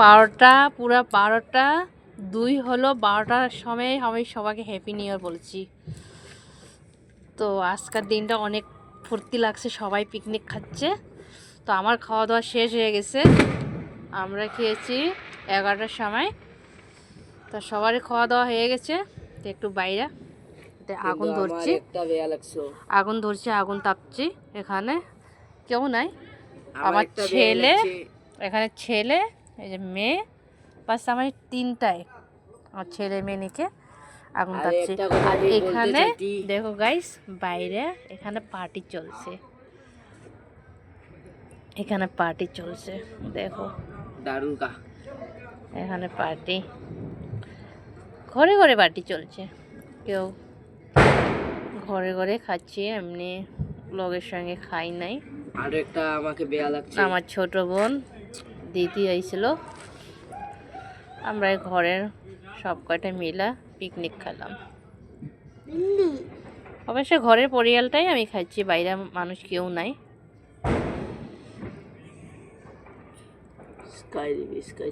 12টা পুরো 12টা 2 হলো 12টার সময় আমি সবাইকে হ্যাপি নিউ ইয়ার বলছি। তো আজকের দিনটা অনেক ফুর্তি লাগছে, সবাই পিকনিক খাচ্ছে। তো আমার খাওয়া দাওয়া শেষ হয়ে গেছে, আমরা খেয়েছি 11টার সময়। তো সবারই খাওয়া দাওয়া হয়ে গেছে। তো একটু বাইরে আগুন ধরছি, আগুন তাপছি। এখানে কেউ নাই, আমার ছেলে, এখানে ছেলে, এই যে মেয়ে, বাস আমার 3টায় আমার ছেলে মেয়ে নিকে আগুন তাপছি। আর এখানে দেখো গাইস, বাইরে এখানে পার্টি চলছে, এখানে পার্টি চলছে, দেখো এখানে পার্টি, ঘরে ঘরে পার্টি চলছে। কেউ ঘরে ঘরে খাচ্ছে, এমনি লোকের সঙ্গে খাই নাই। আর একটা আমাকে বেয়া লাগছে, আমার ছোট বোন দিদি আইছিল, আমরা ঘরের সব কয়টা মিলা পিকনিক খেলাম। অবশ্য ঘরের পরিয়ালটাই আমি খাচ্ছি, বাইরে মানুষ কেউ নাই। স্কাই